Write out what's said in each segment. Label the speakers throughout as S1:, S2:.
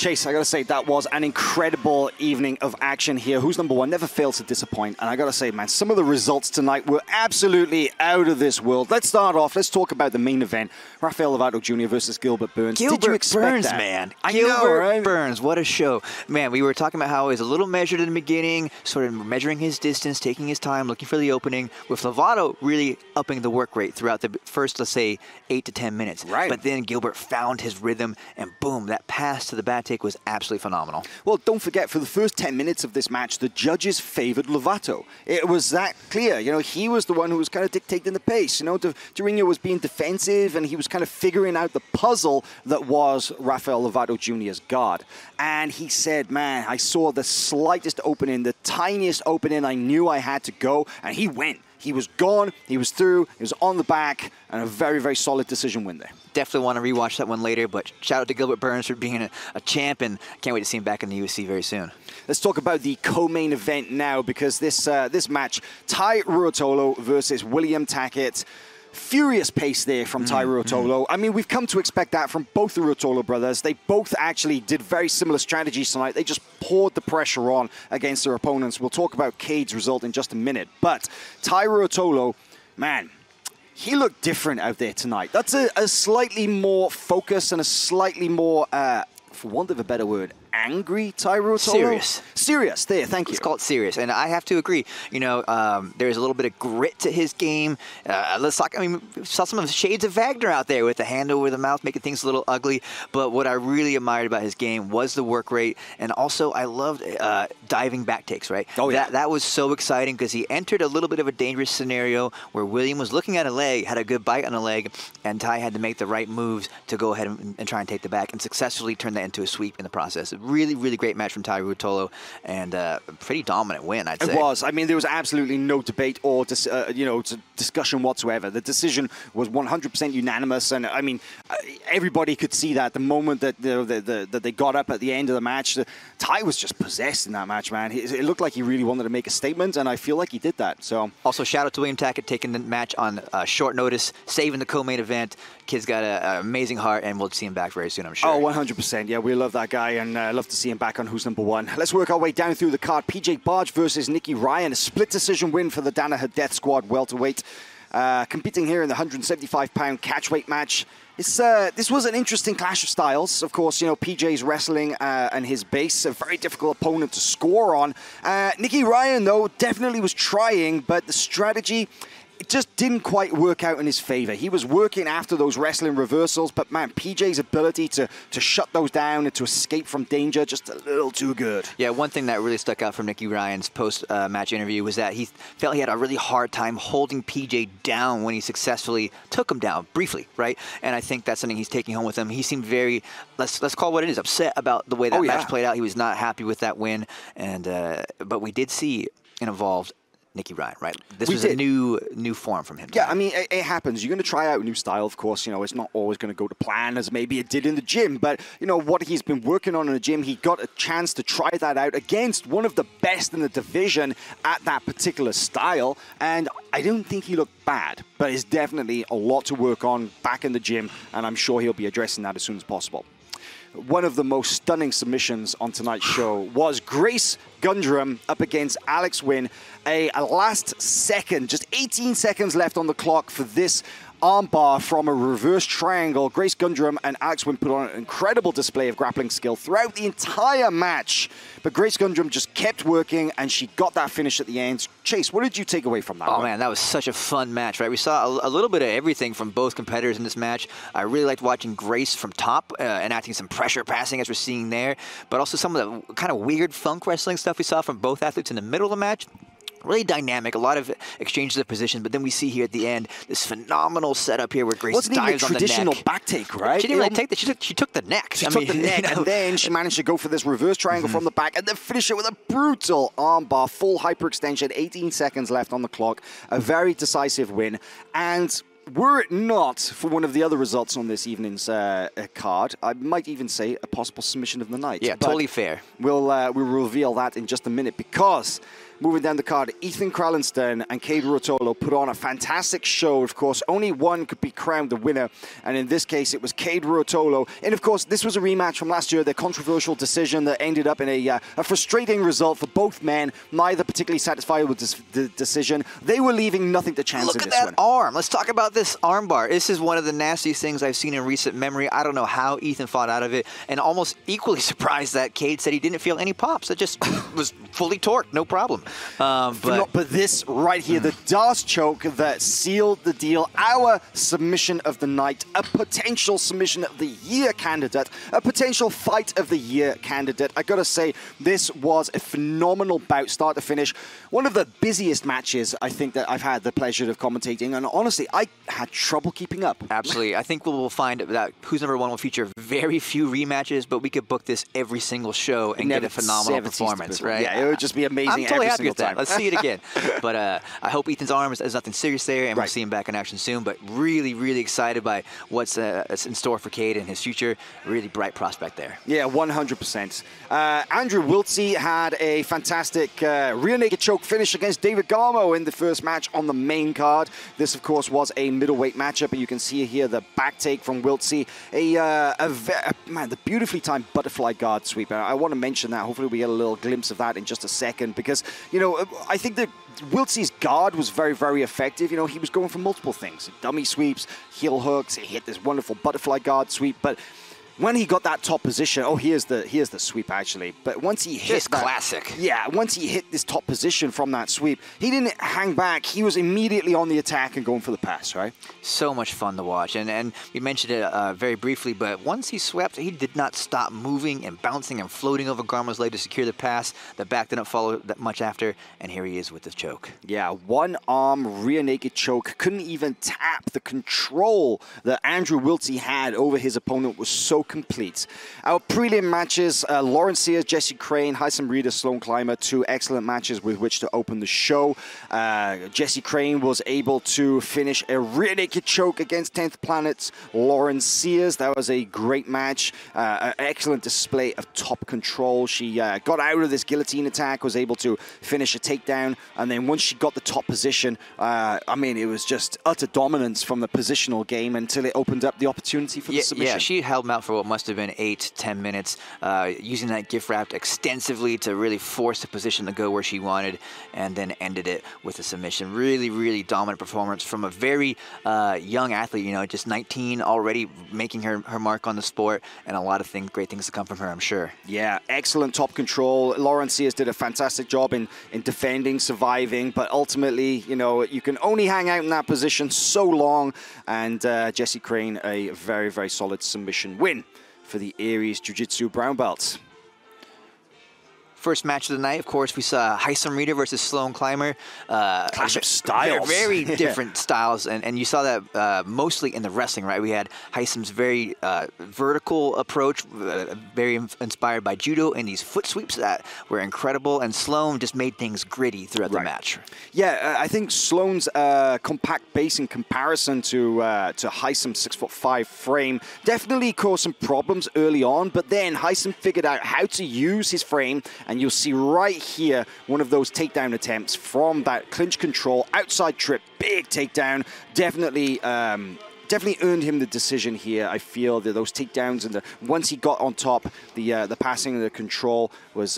S1: Chase, I got to say, that was an incredible evening of action here. Who's Number One never fails to disappoint. And I got to say, man, some of the results tonight were absolutely out of this world. Let's start off. Let's talk about the main event. Raphael Lovato Jr. versus Gilbert Burns. Did you expect
S2: Burns,
S1: that?
S2: Man.
S1: I
S2: Gilbert
S1: know, right?
S2: Burns, what a show. Man, we were talking about how he was a little measured in the beginning, sort of measuring his distance, taking his time, looking for the opening, with Lovato really upping the work rate throughout the first, let's say, 8 to 10 minutes.
S1: Right.
S2: But then Gilbert found his rhythm, and boom, that pass to the back take was absolutely phenomenal.
S1: Well, don't forget, for the first 10 minutes of this match, the judges favored Lovato. It was that clear. You know, he was the one who was kind of dictating the pace. You know, Durinho was being defensive, and he was kind of figuring out the puzzle that was Raphael Lovato Jr.'s guard. And he said, man, I saw the slightest opening, the tiniest opening. I knew I had to go, and he went. He was gone, he was through, he was on the back, and a very, very solid decision win there.
S2: Definitely want to rewatch that one later, but shout out to Gilbert Burns for being a champ, and can't wait to see him back in the UFC very soon.
S1: Let's talk about the co-main event now, because this match, Rotolo versus William Tackett. Furious pace there from Rotolo. I mean, we've come to expect that from both the Rotolo brothers. They both actually did very similar strategies tonight. They just poured the pressure on against their opponents. We'll talk about Cade's result in just a minute. But Rotolo, man, he looked different out there tonight. That's a slightly more focused and a slightly more, for want of a better word, angry Rotolo? Serious. There, thank you.
S2: Let's call it serious. And I have to agree. You know, there's a little bit of grit to his game. Let's talk. I mean, we saw some of the shades of Wagner out there with the hand over the mouth, making things a little ugly. But what I really admired about his game was the work rate. And also, I loved diving back takes, right?
S1: Oh, yeah.
S2: That was so exciting because he entered a little bit of a dangerous scenario where William was looking at a leg, had a good bite on a leg, and Ty had to make the right moves to go ahead and try and take the back and successfully turn that into a sweep in the process. Really, really great match from Rotolo, and a pretty dominant win, I'd say.
S1: It was. I mean, there was absolutely no debate or discussion whatsoever. The decision was 100% unanimous, and I mean, everybody could see that the moment that that they got up at the end of the match. Ty was just possessed in that match, man. It looked like he really wanted to make a statement, and I feel like he did that. So, also
S2: shout out to William Tackett taking the match on short notice, saving the co-main event. Kid's got an amazing heart, and we'll see him back very soon, I'm sure.
S1: Oh, 100%. Yeah, we love that guy, and love to see him back on Who's Number One. Let's work our way down through the card. PJ Barge versus Nikki Ryan. A split decision win for the Danaher Death Squad welterweight. Competing here in the 175-pound catchweight match. This was an interesting clash of styles. Of course, you know, PJ's wrestling and his base, a very difficult opponent to score on. Nikki Ryan, though, definitely was trying, but the strategy, it just didn't quite work out in his favor. He was working after those wrestling reversals, but man, PJ's ability to shut those down and to escape from danger, just a little too good.
S2: Yeah, one thing that really stuck out from Nikki Ryan's post-match interview was that he felt he had a really hard time holding PJ down when he successfully took him down briefly, right? And I think that's something he's taking home with him. He seemed very, let's call it what it is, upset about the way that match played out. He was not happy with that win, and but we did see an evolved Nikki Ryan, right? This was a new form from him.
S1: Yeah, I mean, it happens. You're going to try out a new style, of course. You know, it's not always going to go to plan as maybe it did in the gym. But, you know, what he's been working on in the gym, he got a chance to try that out against one of the best in the division at that particular style. And I don't think he looked bad, but it's definitely a lot to work on back in the gym. And I'm sure he'll be addressing that as soon as possible. One of the most stunning submissions on tonight's show was Grace Gundrum up against Alex Wynn. A last second, just 18 seconds left on the clock for this armbar from a reverse triangle. Grace Gundrum and Alex Wynn put on an incredible display of grappling skill throughout the entire match. But Grace Gundrum just kept working, and she got that finish at the end. Chase, what did you take away from that?
S2: Oh, man, that was such a fun match, right? We saw a little bit of everything from both competitors in this match. I really liked watching Grace from top, enacting some pressure passing as we're seeing there, but also some of the kind of weird funk wrestling stuff we saw from both athletes in the middle of the match. Really dynamic, a lot of exchanges of positions, but then we see here at the end this phenomenal setup here where Grace dives on the neck.
S1: Wasn't even a traditional back take, right?
S2: She didn't really take that. She took the neck.
S1: She took the neck, and then she managed to go for this reverse triangle from the back and then finish it with a brutal armbar, full hyperextension, 18 seconds left on the clock. A very decisive win. And were it not for one of the other results on this evening's card, I might even say a possible submission of the night.
S2: Yeah, totally fair.
S1: We'll reveal that in just a minute, because moving down the card, Ethan Krallenstein and Cade Rotolo put on a fantastic show. Of course, only one could be crowned the winner, and in this case, it was Cade Rotolo. And of course, this was a rematch from last year, their controversial decision that ended up in a frustrating result for both men, neither particularly satisfied with the decision. They were leaving nothing to chance in this one.
S2: Look at that arm. Let's talk about this armbar. This is one of the nastiest things I've seen in recent memory. I don't know how Ethan fought out of it, and almost equally surprised that Cade said he didn't feel any pops. It just was fully torqued, no problem.
S1: But this right here, the Darce choke that sealed the deal, our submission of the night, a potential submission of the year candidate, a potential fight of the year candidate. I gotta say, this was a phenomenal bout, start to finish. One of the busiest matches I think that I've had the pleasure of commentating, and honestly, I had trouble keeping up.
S2: Absolutely. I think we'll find that Who's Number One will feature very few rematches, but we could book this every single show and get a phenomenal performance, right?
S1: Yeah, it would just be amazing.
S2: I'm totally
S1: every
S2: happy
S1: single
S2: with
S1: time.
S2: that. Let's see it again. But I hope Ethan's arm is nothing serious there, and we'll see him back in action soon. But really, really excited by what's in store for Cade and his future. Really bright prospect there.
S1: Yeah, 100%. Andrew Wiltse had a fantastic rear naked choke finish against David Garmo in the first match on the main card. This, of course, was a middleweight matchup, and you can see here the back take from Wiltse. Man, the beautifully timed butterfly guard sweep. I want to mention that. Hopefully we get a little glimpse of that in just a second, because, you know, I think that Wiltse's guard was very, very effective. You know, he was going for multiple things. Dummy sweeps, heel hooks, he hit this wonderful butterfly guard sweep, but when he got that top position, here's the sweep actually. But once he hit that,
S2: classic.
S1: Yeah, once he hit this top position from that sweep, he didn't hang back. He was immediately on the attack and going for the pass, right?
S2: So much fun to watch. And we mentioned it very briefly, but once he swept, he did not stop moving and bouncing and floating over Garmo's leg to secure the pass. The back didn't follow that much after, and here he is with the choke.
S1: Yeah, one arm rear naked choke. Couldn't even tap. The control that Andrew Wiltse had over his opponent was so complete. Our prelim matches, Lawrence Sears, Jesse Crane, Heisam Reeder, Sloan Clymer, two excellent matches with which to open the show. Jesse Crane was able to finish a rear naked choke against 10th Planet's Lawrence Sears. That was a great match. An excellent display of top control. She got out of this guillotine attack, was able to finish a takedown, and then once she got the top position, I mean, it was just utter dominance from the positional game until it opened up the opportunity for the submission.
S2: Yeah, she held him out for what must have been 8-10 minutes, using that gift wrap extensively to really force the position to go where she wanted, and then ended it with a submission. Really, really dominant performance from a very young athlete, you know, just 19, already making her mark on the sport, and a lot of great things to come from her, I'm sure. Yeah,
S1: excellent top control. Lawrence Sears did a fantastic job in defending, surviving, but ultimately, you know, you can only hang out in that position so long, and Jesse Crane, a very, very solid submission win for the Aries Jiu-Jitsu brown belt.
S2: First match of the night, of course, we saw Heisam Reeder versus Sloan Clymer.
S1: Clash of styles.
S2: Very different styles, and you saw that mostly in the wrestling, right? We had Heisam's very vertical approach, very inspired by judo, and these foot sweeps that were incredible, and Sloan just made things gritty throughout the match.
S1: Yeah, I think Sloan's compact base in comparison to Heisam's 6'5" frame definitely caused some problems early on, but then Heisam figured out how to use his frame. And you'll see right here one of those takedown attempts from that clinch control, outside trip, big takedown. Definitely earned him the decision here. I feel that those takedowns and once he got on top, the passing and the control was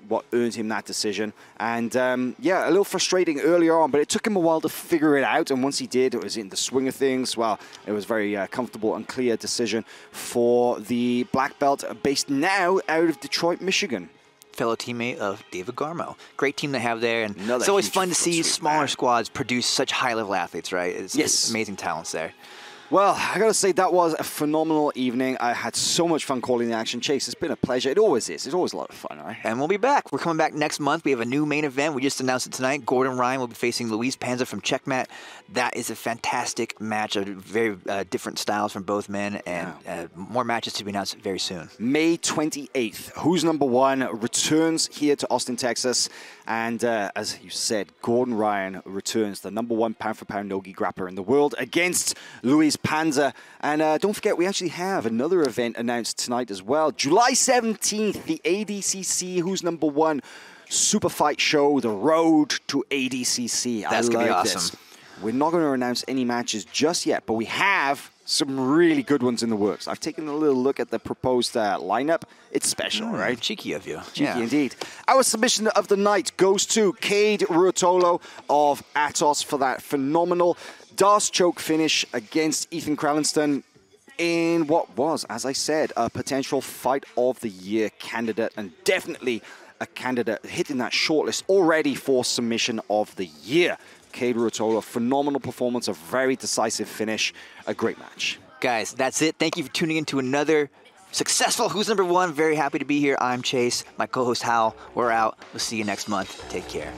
S1: what earned him that decision. And yeah, a little frustrating earlier on, but it took him a while to figure it out. And once he did, it was in the swing of things. Well, it was very comfortable and clear decision for the black belt, based now out of Detroit, Michigan.
S2: Fellow teammate of David Garmo. Great team to have there, and it's always fun to see smaller squads produce such high-level athletes, right? It's amazing talents there.
S1: Well, I gotta say that was a phenomenal evening. I had so much fun calling the action. Chase, it's been a pleasure. It always is. It's always a lot of fun, right?
S2: And we'll be back. We're coming back next month. We have a new main event. We just announced it tonight. Gordon Ryan will be facing Luis Panza from Checkmat. That is a fantastic match of very different styles from both men, and more matches to be announced very soon.
S1: May 28th, Who's Number One returns here to Austin, Texas. And as you said, Gordon Ryan returns, the #1 pound-for-pound no-gi grappler in the world, against Luis Panza. And don't forget, we actually have another event announced tonight as well. July 17th, the ADCC Who's Number One Super Fight Show, the road to ADCC.
S2: That's going to be awesome.
S1: We're not going to announce any matches just yet, but we have some really good ones in the works. I've taken a little look at the proposed lineup. It's special, right?
S2: Cheeky of you.
S1: Cheeky indeed. Our submission of the night goes to Cade Rotolo of Atos for that phenomenal Darce choke finish against Ethan Kralenston in what was, as I said, a potential Fight of the Year candidate, and definitely a candidate hitting that shortlist already for Submission of the Year. Cade Rotolo, phenomenal performance, a very decisive finish, a great match.
S2: Guys, that's it. Thank you for tuning in to another successful Who's Number One. Very happy to be here. I'm Chase, my co-host Hywel. We're out. We'll see you next month. Take care.